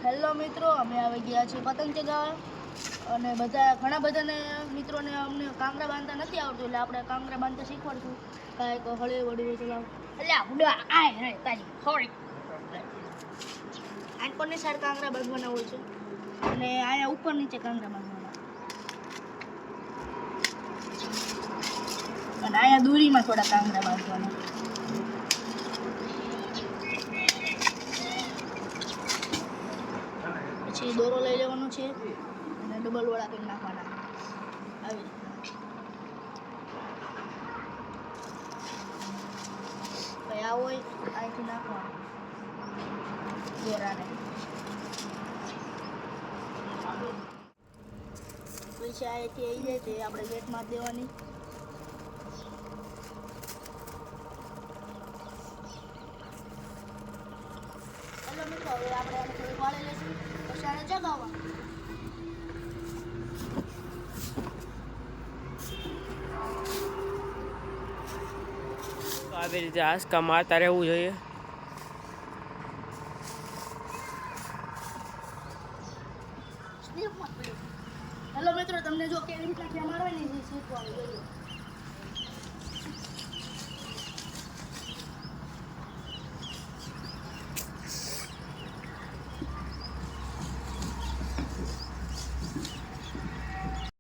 Hello મિત્રો, અમે આવી ગયા છીએ પતંગ ચગાવવા અને ઘણા બધાને મિત્રોને અમને કાંગરા બાંધતા નથી આવડતું, એટલે આપણે કાંગરા બાંધતા શીખવાડશું. કાંઈક હળી વળી ચલાવ એટલે બુડા આય રે તારી સોરી આ કોની સાઈડ કાંગરા બાંધવાના હોય છે અને અહીંયા ઉપર નીચે કાંગરા બાંધવાના અને અહીંયા દૂરીમાં થોડા કાંગરા બાંધવાના. પછી દોરો લઈ લેવાનો છે અને ડબલ વડા કરી નાખવાના આવી રીતના. આ હોય અહીંથી નાખવાનું દોરાને. પછી અહીંથી આવી જાય તે આપણે ગેટમાં દેવાની. મિત્રો હવે આપણે આને થોડું વાળી લઈશું પછી આને ચગાવવા. આવી રીતે આંચકા મારતા રહેવું જોઈએ. હેલો મિત્રો, તમને જો કેવી રીતના ક્યાં મારવાની છે શીખવાનું જોઈએ.